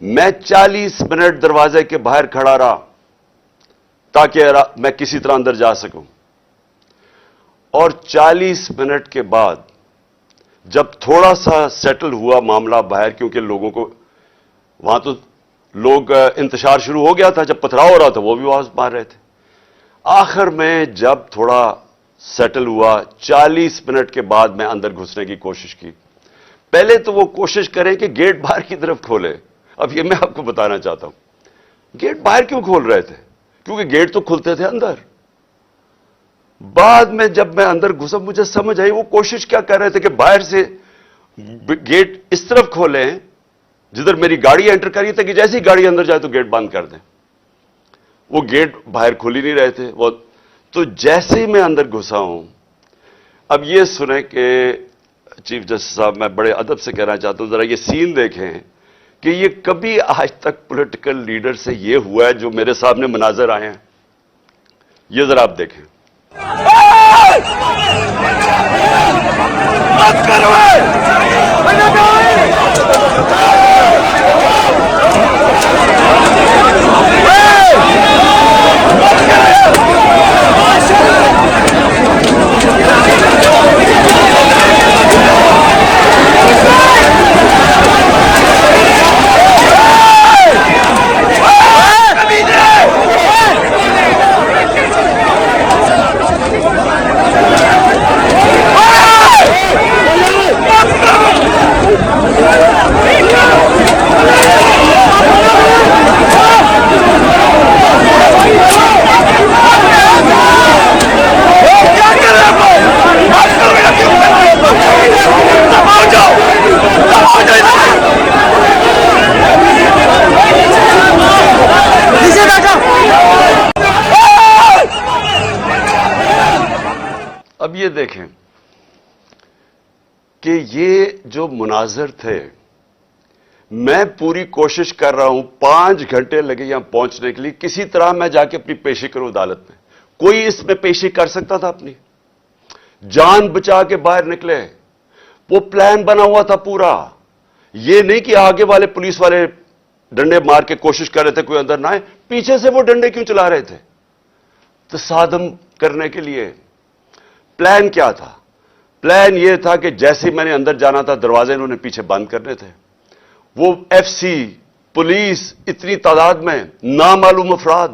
میں 40 منٹ دروازے کے باہر کھڑا رہا تاکہ میں کسی طرح اندر جا سکوں. اور 40 منٹ کے بعد جب تھوڑا سا سیٹل ہوا معاملہ باہر، کیونکہ لوگوں کو وہاں تو لوگ انتشار شروع ہو گیا تھا، جب پتھراؤ ہو رہا تھا وہ بھی آواز مار رہے تھے. آخر میں جب تھوڑا سیٹل ہوا، 40 منٹ کے بعد میں اندر گھسنے کی کوشش کی. پہلے تو وہ کوشش کریں کہ گیٹ باہر کی طرف کھولے. اب یہ میں آپ کو بتانا چاہتا ہوں گیٹ باہر کیوں کھول رہے تھے، کیونکہ گیٹ تو کھلتے تھے اندر. بعد میں جب میں اندر گھسا مجھے سمجھ آئی وہ کوشش کیا کر رہے تھے کہ باہر سے گیٹ اس طرف کھولیں جدھر میری گاڑی انٹر کری تھی، کہ جیسی گاڑی اندر جائے تو گیٹ بند کر دیں. وہ گیٹ باہر کھل ہی نہیں رہے تھے. وہ تو جیسے ہی میں اندر گھسا ہوں، اب یہ سنیں کہ چیف جسٹس صاحب، میں بڑے ادب سے کہنا چاہتا ہوں ذرا یہ سین دیکھیں کہ یہ کبھی آج تک پولیٹیکل لیڈر سے یہ ہوا ہے جو میرے سامنے مناظر آئے ہیں. یہ ذرا آپ دیکھیں. اب یہ دیکھیں کہ یہ جو مناظر تھے، میں پوری کوشش کر رہا ہوں، 5 گھنٹے لگے یہاں پہنچنے کے لیے، کسی طرح میں جا کے اپنی پیشی کروں عدالت میں. کوئی اس میں پیشی کر سکتا تھا اپنی؟ جان بچا کے باہر نکلے. وہ پلان بنا ہوا تھا پورا. یہ نہیں کہ آگے والے پولیس والے ڈنڈے مار کے کوشش کر رہے تھے کوئی اندر نہ آئے، پیچھے سے وہ ڈنڈے کیوں چلا رہے تھے؟ تصادم کرنے کے لیے. پلان کیا تھا؟ پلان یہ تھا کہ جیسے میں نے اندر جانا تھا دروازے انہوں نے پیچھے بند کرنے تھے. وہ ایف سی، پولیس، اتنی تعداد میں نامعلوم افراد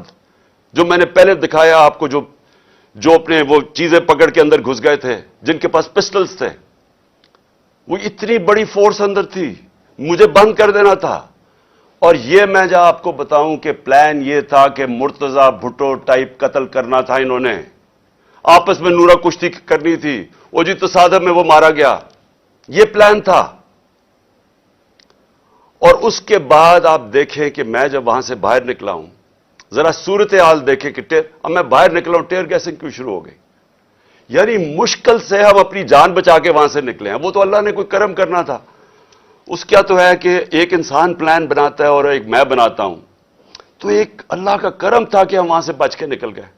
جو میں نے پہلے دکھایا آپ کو، جو اپنے وہ چیزیں پکڑ کے اندر گھس گئے تھے، جن کے پاس پسٹلز تھے، وہ اتنی بڑی فورس اندر تھی، مجھے بند کر دینا تھا. اور یہ میں جب آپ کو بتاؤں کہ پلان یہ تھا کہ مرتضی بھٹو ٹائپ قتل کرنا تھا انہوں نے. آپس میں نورا کشتی کرنی تھی، وہ جی تصادم میں وہ مارا گیا. یہ پلان تھا. اور اس کے بعد آپ دیکھیں کہ میں جب وہاں سے باہر نکلا ہوں، ذرا صورتحال دیکھیں کہ اب میں باہر نکلا ہوں، ٹیئر گیسنگ کیوں شروع ہو گئی. یعنی مشکل سے ہم اپنی جان بچا کے وہاں سے نکلے ہیں. وہ تو اللہ نے کوئی کرم کرنا تھا. اس کیا تو ہے کہ ایک انسان پلان بناتا ہے اور ایک میں بناتا ہوں، تو ایک اللہ کا کرم تھا کہ ہم وہاں سے بچ کے نکل گئے.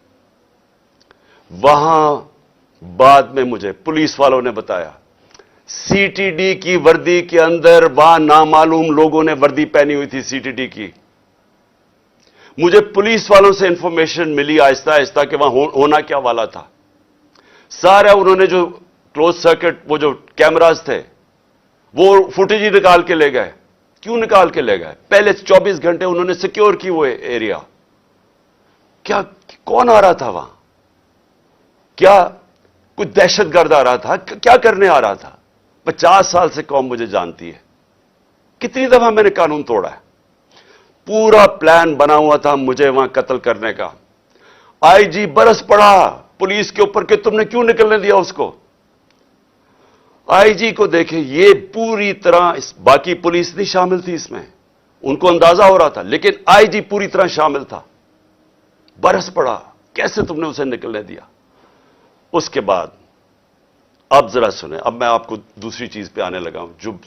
وہاں بعد میں مجھے پولیس والوں نے بتایا سی ٹی ڈی کی وردی کے اندر وہاں نامعلوم لوگوں نے وردی پہنی ہوئی تھی سی ٹی ڈی کی. مجھے پولیس والوں سے انفارمیشن ملی آہستہ آہستہ کہ وہاں ہونا کیا والا تھا. سارا انہوں نے جو کلوز سرکٹ وہ جو کیمراز تھے وہ فوٹیج ہی نکال کے لے گئے. کیوں نکال کے لے گئے؟ پہلے 24 گھنٹے انہوں نے سیکیور کی وہ ایریا. کیا کون آ رہا تھا وہاں؟ کیا کوئی دہشت گرد آ رہا تھا؟ کیا کرنے آ رہا تھا؟ 50 سال سے قوم مجھے جانتی ہے. کتنی دفعہ میں نے قانون توڑا ہے. پورا پلان بنا ہوا تھا مجھے وہاں قتل کرنے کا. آئی جی برس پڑا پولیس کے اوپر کہ تم نے کیوں نکلنے دیا اس کو. آئی جی کو دیکھیں، یہ پوری طرح باقی پولیس نہیں شامل تھی اس میں، ان کو اندازہ ہو رہا تھا، لیکن آئی جی پوری طرح شامل تھا. برس پڑا کیسے تم نے اسے نکلنے دیا. اس کے بعد اب ذرا سنیں، اب میں آپ کو دوسری چیز پہ آنے لگا ہوں.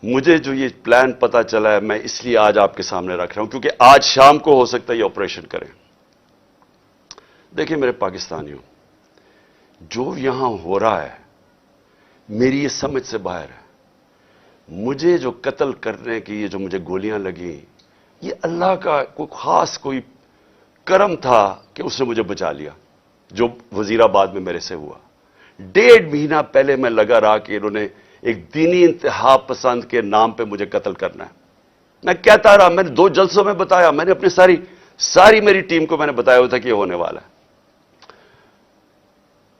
مجھے جو یہ پلان پتا چلا ہے میں اس لیے آج آپ کے سامنے رکھ رہا ہوں کیونکہ آج شام کو ہو سکتا ہے یہ آپریشن کریں. دیکھیں میرے پاکستانیوں، جو یہاں ہو رہا ہے میری یہ سمجھ سے باہر ہے. مجھے جو قتل کرنے کی یہ جو مجھے گولیاں لگی، یہ اللہ کا کوئی خاص کوئی کرم تھا کہ اس نے مجھے بچا لیا، جو وزیر آباد میں میرے سے ہوا۔ 1.5 مہینہ پہلے میں لگا رہا کہ انہوں نے ایک دینی انتہا پسند کے نام پہ مجھے قتل کرنا ہے۔ میں کہتا رہا، میں نے 2 جلسوں میں بتایا، میں نے اپنی ساری میری ٹیم کو میں نے بتایا ہوا تھا کہ یہ ہونے والا ہے۔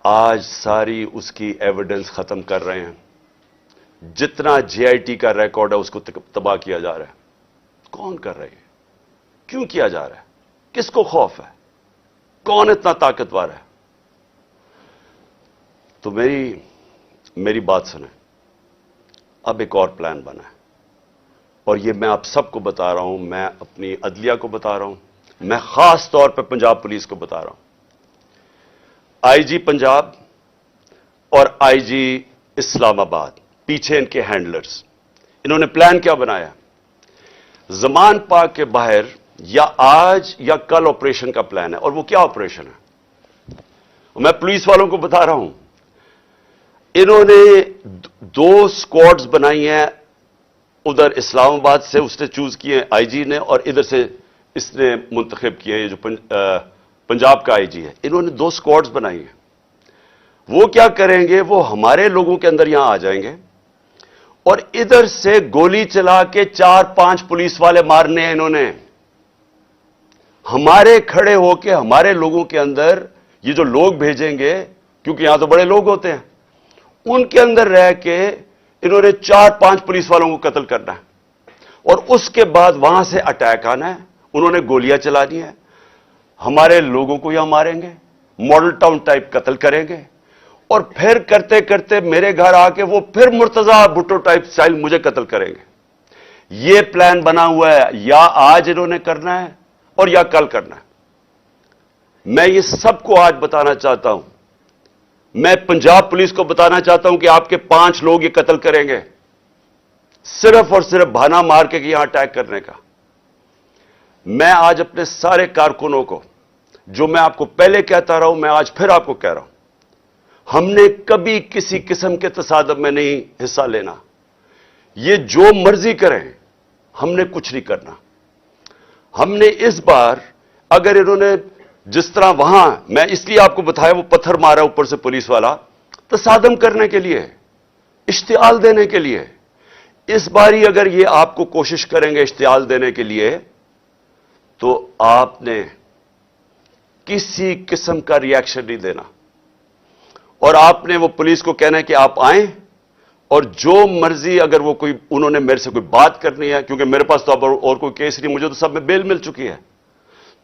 آج ساری اس کی ایویڈنس ختم کر رہے ہیں، جتنا JIT کا ریکارڈ ہے اس کو تباہ کیا جا رہا ہے۔ کون کر رہے ہیں؟ کیوں کیا جا رہا ہے؟ کس کو خوف ہے؟ کون اتنا طاقتور ہے؟ تو میری بات سنیں، اب ایک اور پلان بنا ہے، اور یہ میں آپ سب کو بتا رہا ہوں، میں اپنی عدلیہ کو بتا رہا ہوں، میں خاص طور پہ پنجاب پولیس کو بتا رہا ہوں۔ IG پنجاب اور IG اسلام آباد، پیچھے ان کے ہینڈلرز، انہوں نے پلان کیا بنایا؟ زمان پاک کے باہر یا آج یا کل آپریشن کا پلان ہے۔ اور وہ کیا آپریشن ہے؟ میں پولیس والوں کو بتا رہا ہوں، انہوں نے 2 سکواڈز بنائی ہیں، ادھر اسلام آباد سے اس نے چوز کیے ہیں IG نے، اور ادھر سے اس نے منتخب کیے ہیں، یہ جو پنجاب کا IG ہے۔ انہوں نے 2 سکواڈز بنائی ہیں۔ وہ کیا کریں گے؟ وہ ہمارے لوگوں کے اندر یہاں آ جائیں گے اور ادھر سے گولی چلا کے 4-5 پولیس والے مارنے ہیں انہوں نے۔ ہمارے کھڑے ہو کے ہمارے لوگوں کے اندر یہ جو لوگ بھیجیں گے، کیونکہ یہاں تو بڑے لوگ ہوتے ہیں، ان کے اندر رہ کے انہوں نے 4-5 پولیس والوں کو قتل کرنا ہے، اور اس کے بعد وہاں سے اٹیک آنا ہے، انہوں نے گولیاں چلانی ہے، ہمارے لوگوں کو یہاں ماریں گے، ماڈل ٹاؤن ٹائپ قتل کریں گے، اور پھر کرتے کرتے میرے گھر آ کے وہ پھر مرتضی بھٹو ٹائپ سٹائل مجھے قتل کریں گے۔ یہ پلان بنا ہوا ہے، یا آج انہوں نے کرنا ہے اور یا کل کرنا ہے۔ میں یہ سب کو آج بتانا چاہتا ہوں، میں پنجاب پولیس کو بتانا چاہتا ہوں کہ آپ کے 5 لوگ یہ قتل کریں گے، صرف اور صرف بہانہ مار کے کہ یہاں اٹیک کرنے کا۔ میں آج اپنے سارے کارکنوں کو، جو میں آپ کو پہلے کہتا رہا ہوں، میں آج پھر آپ کو کہہ رہا ہوں، ہم نے کبھی کسی قسم کے تصادم میں نہیں حصہ لینا۔ یہ جو مرضی کریں، ہم نے کچھ نہیں کرنا۔ ہم نے اس بار، اگر انہوں نے جس طرح وہاں، میں اس لیے آپ کو بتایا، وہ پتھر مارا اوپر سے پولیس والا، تصادم کرنے کے لیے، اشتعال دینے کے لیے۔ اس باری اگر یہ آپ کو کوشش کریں گے اشتعال دینے کے لیے، تو آپ نے کسی قسم کا ری ایکشن نہیں دینا، اور آپ نے وہ پولیس کو کہنا ہے کہ آپ آئیں، اور جو مرضی، اگر وہ کوئی انہوں نے میرے سے کوئی بات کرنی ہے، کیونکہ میرے پاس تو اب اور کوئی کیس نہیں، مجھے تو سب میں بیل مل چکی ہے،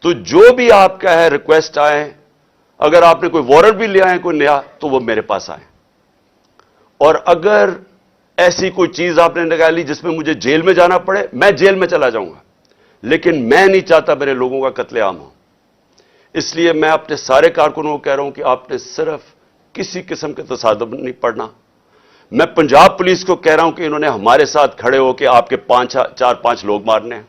تو جو بھی آپ کا ہے ریکویسٹ آئیں، اگر آپ نے کوئی وارنٹ بھی لے آئے کوئی نیا، تو وہ میرے پاس آئیں۔ اور اگر ایسی کوئی چیز آپ نے نکالی جس میں مجھے جیل میں جانا پڑے، میں جیل میں چلا جاؤں گا، لیکن میں نہیں چاہتا میرے لوگوں کا قتل عام ہو۔ اس لیے میں اپنے سارے کارکنوں کو کہہ رہا ہوں کہ آپ نے صرف کسی قسم کے تصادم نہیں پڑنا۔ میں پنجاب پولیس کو کہہ رہا ہوں کہ انہوں نے ہمارے ساتھ کھڑے ہو کے آپ کے 4-5 لوگ مارنے ہیں،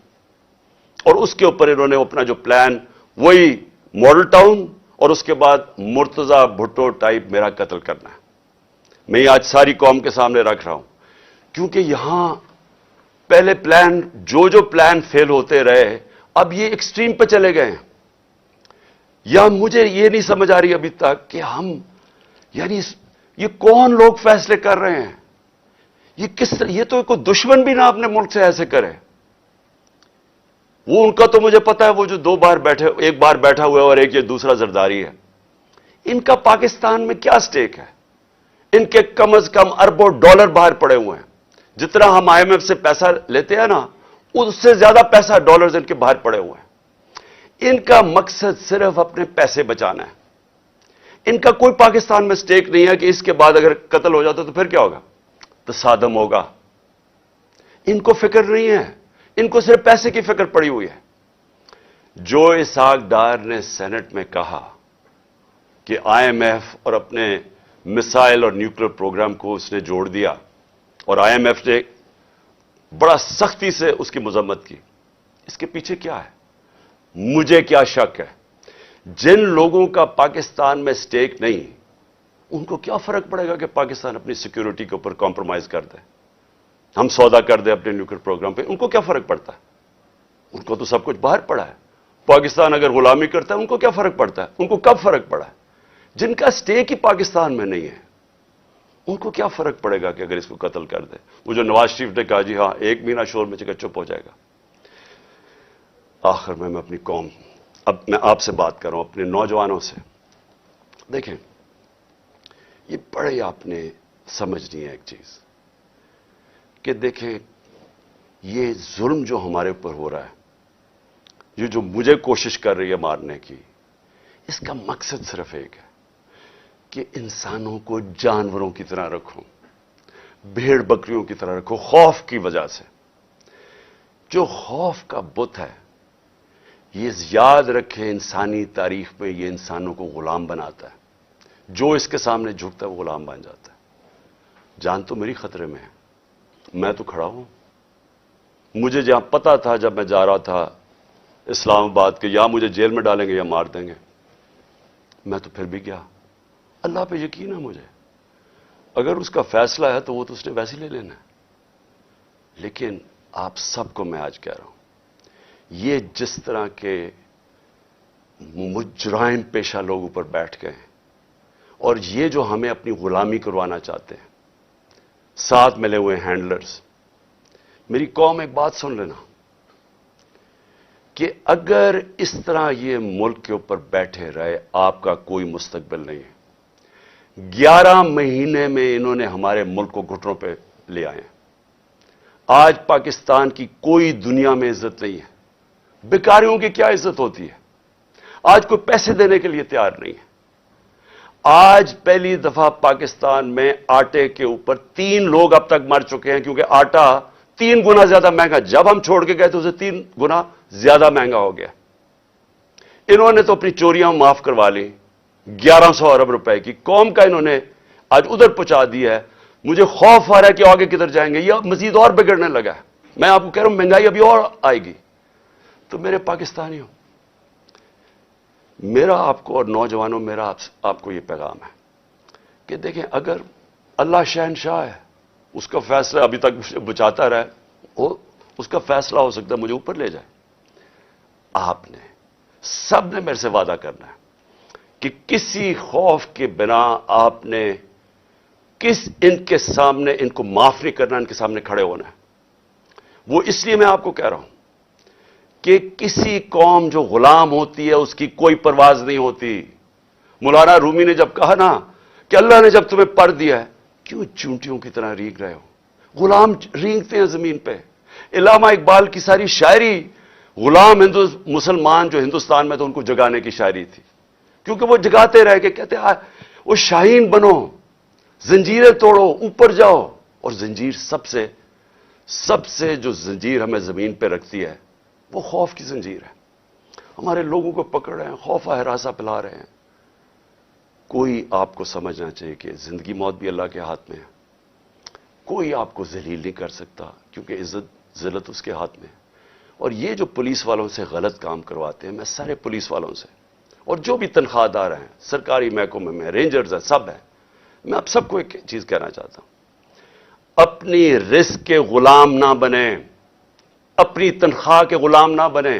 اور اس کے اوپر انہوں نے اپنا جو پلان، وہی ماڈل ٹاؤن اور اس کے بعد مرتضی بھٹو ٹائپ میرا قتل کرنا ہے۔ میں یہ آج ساری قوم کے سامنے رکھ رہا ہوں، کیونکہ یہاں پہلے پلان، جو پلان فیل ہوتے رہے، اب یہ ایکسٹریم پہ چلے گئے ہیں۔ یا مجھے یہ نہیں سمجھ آ رہی ابھی تک کہ ہم، یعنی یہ کون لوگ فیصلے کر رہے ہیں؟ یہ کس طرح، یہ تو کوئی دشمن بھی نہ اپنے ملک سے ایسے کرے۔ وہ ان کا تو مجھے پتا ہے، وہ جو 2 بار بیٹھے، ایک بار بیٹھا ہوا ہے اور ایک یہ دوسرا زرداری ہے، ان کا پاکستان میں کیا سٹیک ہے؟ ان کے کم از کم اربوں ڈالر باہر پڑے ہوئے ہیں۔ جتنا ہم IMF سے پیسہ لیتے ہیں نا، اس سے زیادہ پیسہ ڈالرز ان کے باہر پڑے ہوئے ہیں۔ ان کا مقصد صرف اپنے پیسے بچانا ہے۔ ان کا کوئی پاکستان میں سٹیک نہیں ہے کہ اس کے بعد اگر قتل ہو جاتا تو پھر کیا ہوگا؟ تصادم ہوگا۔ ان کو فکر نہیں ہے، ان کو صرف پیسے کی فکر پڑی ہوئی ہے۔ جو اسحاق ڈار نے سینٹ میں کہا کہ IMF اور اپنے میسائل اور نیوکلیر پروگرام کو اس نے جوڑ دیا، اور IMF نے بڑا سختی سے اس کی مذمت کی، اس کے پیچھے کیا ہے؟ مجھے کیا شک ہے؟ جن لوگوں کا پاکستان میں سٹیک نہیں، ان کو کیا فرق پڑے گا کہ پاکستان اپنی سیکیورٹی کے اوپر کمپرومائز کر دے؟ ہم سودا کر دیں اپنے نیوکلیئر پروگرام پہ، ان کو کیا فرق پڑتا ہے؟ ان کو تو سب کچھ باہر پڑا ہے. پاکستان اگر غلامی کرتا ہے ان کو کیا فرق پڑتا ہے؟ ان کو کب فرق پڑا ہے؟ جن کا سٹیک ہی پاکستان میں نہیں ہے ان کو کیا فرق پڑے گا کہ اگر اس کو قتل کر دے؟ وہ جو نواز شریف نے کہا جی ہاں ایک مہینہ شور میں چکا چپ ہو جائے گا. آخر میں اپنی قوم، اب میں آپ سے بات کر رہا ہوں اپنے نوجوانوں سے. دیکھیں یہ بڑے آپ نے سمجھنی ہے ایک چیز کہ دیکھیں یہ ظلم جو ہمارے اوپر ہو رہا ہے، یہ جو مجھے کوشش کر رہی ہے مارنے کی، اس کا مقصد صرف ایک ہے کہ انسانوں کو جانوروں کی طرح رکھو، بھیڑ بکریوں کی طرح رکھو، خوف کی وجہ سے. جو خوف کا بت ہے یہ یاد رکھے انسانی تاریخ میں یہ انسانوں کو غلام بناتا ہے. جو اس کے سامنے جھکتا ہے وہ غلام بن جاتا ہے. جان تو میری خطرے میں ہے، میں تو کھڑا ہوں. مجھے جہاں پتا تھا جب میں جا رہا تھا اسلام آباد کہ یا مجھے جیل میں ڈالیں گے یا مار دیں گے، میں تو پھر بھی گیا. اللہ پہ یقین ہے مجھے، اگر اس کا فیصلہ ہے تو وہ تو اس نے ویسے لے لینا ہے. لیکن آپ سب کو میں آج کہہ رہا ہوں، یہ جس طرح کے مجرم پیشہ لوگ اوپر بیٹھ گئے ہیں اور یہ جو ہمیں اپنی غلامی کروانا چاہتے ہیں، ساتھ ملے ہوئے ہینڈلرز. میری قوم ایک بات سن لینا کہ اگر اس طرح یہ ملک کے اوپر بیٹھے رہے آپ کا کوئی مستقبل نہیں ہے. 11 مہینے میں انہوں نے ہمارے ملک کو گھٹنوں پہ لے آئے ہیں. آج پاکستان کی کوئی دنیا میں عزت نہیں ہے. بیکاریوں کی کیا عزت ہوتی ہے؟ آج کوئی پیسے دینے کے لیے تیار نہیں ہے. آج پہلی دفعہ پاکستان میں آٹے کے اوپر 3 لوگ اب تک مر چکے ہیں کیونکہ آٹا 3 گنا زیادہ مہنگا. جب ہم چھوڑ کے گئے تو اسے 3 گنا زیادہ مہنگا ہو گیا. انہوں نے تو اپنی چوریاں معاف کروا لی 1100 ارب روپے کی. قوم کا انہوں نے آج ادھر پہنچا دیا ہے. مجھے خوف آ رہا ہے کہ آگے کدھر جائیں گے. یہ مزید اور بگڑنے لگا ہے. میں آپ کو کہہ رہا ہوں مہنگائی ابھی اور آئے گی. تو میرے پاکستانیوں، میرا آپ کو اور نوجوانوں میرا آپ کو یہ پیغام ہے کہ دیکھیں اگر اللہ شہنشاہ ہے، اس کا فیصلہ ابھی تک مجھے بچاتا رہا ہے، اس کا فیصلہ ہو سکتا ہے مجھے اوپر لے جائے. آپ نے سب نے میرے سے وعدہ کرنا ہے کہ کسی خوف کے بنا آپ نے ان کے سامنے ان کو معاف نہیں کرنا، ان کے سامنے کھڑے ہونا ہے. وہ اس لیے میں آپ کو کہہ رہا ہوں کہ کسی قوم جو غلام ہوتی ہے اس کی کوئی پرواز نہیں ہوتی. مولانا رومی نے جب کہا نا کہ اللہ نے جب تمہیں پر دیا ہے کیوں چونٹیوں کی طرح رینگ رہے ہو؟ غلام رینگتے ہیں زمین پہ. علامہ اقبال کی ساری شاعری غلام مسلمان جو ہندوستان میں تو ان کو جگانے کی شاعری تھی، کیونکہ وہ جگاتے رہے کہ کہتے وہ شاہین بنو، زنجیریں توڑو، اوپر جاؤ. اور زنجیر سب سے جو زنجیر ہمیں زمین پہ رکھتی ہے وہ خوف کی زنجیر ہے. ہمارے لوگوں کو پکڑ رہے ہیں، خوف ہراسہ پلا رہے ہیں. کوئی آپ کو سمجھنا چاہیے کہ زندگی موت بھی اللہ کے ہاتھ میں ہے. کوئی آپ کو ذلیل نہیں کر سکتا کیونکہ عزت ذلت اس کے ہاتھ میں ہے. اور یہ جو پولیس والوں سے غلط کام کرواتے ہیں، میں سارے پولیس والوں سے اور جو بھی تنخواہ دار ہیں، سرکاری محکمے میں رینجرز ہیں، سب ہیں، میں آپ سب کو ایک چیز کہنا چاہتا ہوں، اپنی رزق کے غلام نہ بنیں، اپنی تنخواہ کے غلام نہ بنیں.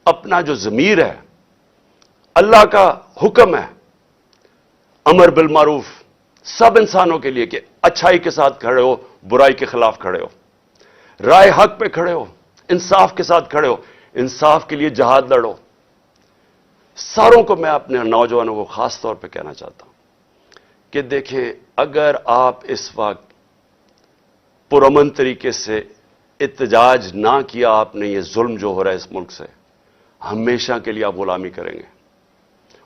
اپنا جو ضمیر ہے، اللہ کا حکم ہے امر بالمعروف سب انسانوں کے لیے کہ اچھائی کے ساتھ کھڑے ہو، برائی کے خلاف کھڑے ہو، رائے حق پہ کھڑے ہو، انصاف کے ساتھ کھڑے ہو، انصاف کے لیے جہاد لڑو. ساروں کو میں اپنے نوجوانوں کو خاص طور پہ کہنا چاہتا ہوں کہ دیکھیں اگر آپ اس وقت پرامن طریقے سے احتجاج نہ کیا آپ نے، یہ ظلم جو ہو رہا ہے اس ملک سے، ہمیشہ کے لیے آپ غلامی کریں گے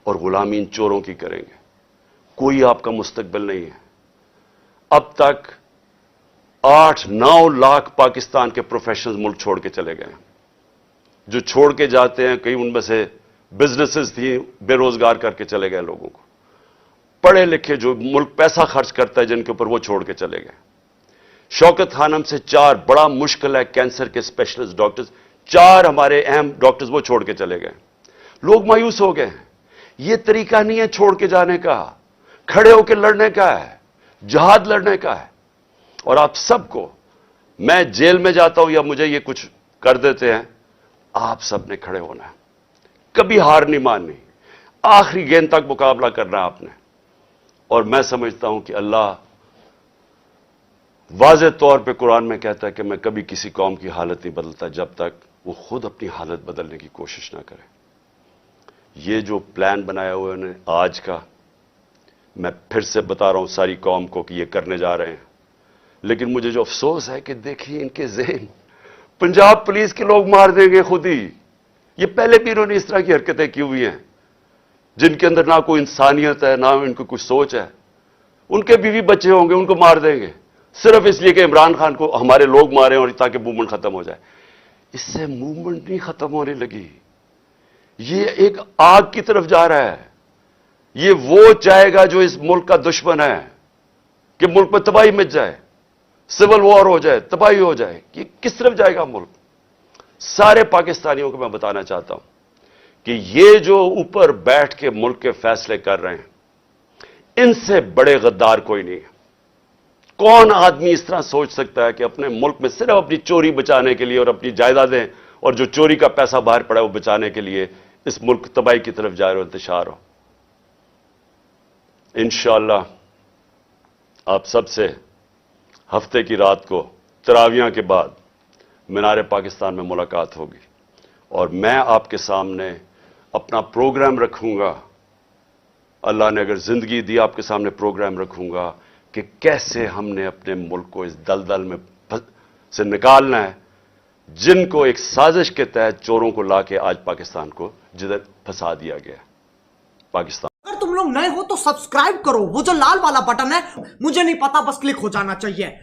اور غلامی ان چوروں کی کریں گے. کوئی آپ کا مستقبل نہیں ہے. اب تک 8-9 لاکھ پاکستان کے پروفیشنلز ملک چھوڑ کے چلے گئے ہیں. جو چھوڑ کے جاتے ہیں کئی ان میں سے بزنسز تھی، بے روزگار کر کے چلے گئے لوگوں کو. پڑھے لکھے جو ملک پیسہ خرچ کرتا ہے جن کے اوپر، وہ چھوڑ کے چلے گئے. شوکت خانم سے 4 بڑا مشکل ہے کینسر کے اسپیشلسٹ ڈاکٹرز، 4 ہمارے اہم ڈاکٹرز وہ چھوڑ کے چلے گئے. لوگ مایوس ہو گئے ہیں. یہ طریقہ نہیں ہے چھوڑ کے جانے کا، کھڑے ہو کے لڑنے کا ہے، جہاد لڑنے کا ہے. اور آپ سب کو میں جیل میں جاتا ہوں یا مجھے یہ کچھ کر دیتے ہیں, آپ سب نے کھڑے ہونا ہے, کبھی ہار نہیں ماننی, آخری گیند تک مقابلہ کرنا ہے آپ نے. اور میں سمجھتا ہوں کہ اللہ واضح طور پہ قرآن میں کہتا ہے کہ میں کبھی کسی قوم کی حالت نہیں بدلتا جب تک وہ خود اپنی حالت بدلنے کی کوشش نہ کرے. یہ جو پلان بنایا ہوا ہے آج کا, میں پھر سے بتا رہا ہوں ساری قوم کو کہ یہ کرنے جا رہے ہیں, لیکن مجھے جو افسوس ہے کہ دیکھیے ان کے ذہن, پنجاب پولیس کے لوگ مار دیں گے خود ہی. یہ پہلے بھی انہوں نے اس طرح کی حرکتیں کی ہوئی ہیں جن کے اندر نہ کوئی انسانیت ہے, نہ ان کو کوئی سوچ ہے. ان کے بیوی بچے ہوں گے, ان کو مار دیں گے صرف اس لیے کہ عمران خان کو ہمارے لوگ مارے اور تاکہ موومنٹ ختم ہو جائے. اس سے موومنٹ نہیں ختم ہونے لگی, یہ ایک آگ کی طرف جا رہا ہے. یہ وہ چاہے گا جو اس ملک کا دشمن ہے کہ ملک میں تباہی مچ جائے, سول وار ہو جائے, تباہی ہو جائے. یہ کس طرف جائے گا ملک؟ سارے پاکستانیوں کو میں بتانا چاہتا ہوں کہ یہ جو اوپر بیٹھ کے ملک کے فیصلے کر رہے ہیں, ان سے بڑے غدار کوئی نہیں ہے. کون آدمی اس طرح سوچ سکتا ہے کہ اپنے ملک میں صرف اپنی چوری بچانے کے لیے اور اپنی جائیدادیں اور جو چوری کا پیسہ باہر پڑا ہے وہ بچانے کے لیے اس ملک تباہی کی طرف جائے اور انتشار ہو. انشاءاللہ آپ سب سے ہفتے کی رات کو تراویح کے بعد مینار پاکستان میں ملاقات ہوگی, اور میں آپ کے سامنے اپنا پروگرام رکھوں گا. اللہ نے اگر زندگی دی آپ کے سامنے پروگرام رکھوں گا کہ کیسے ہم نے اپنے ملک کو اس دلدل میں سے نکالنا ہے جن کو ایک سازش کے تحت چوروں کو لا کے آج پاکستان کو جدھر پھنسا دیا گیا ہے. پاکستان اگر تم لوگ نئے ہو تو سبسکرائب کرو, وہ جو لال والا بٹن ہے, مجھے نہیں پتا بس کلک ہو جانا چاہیے.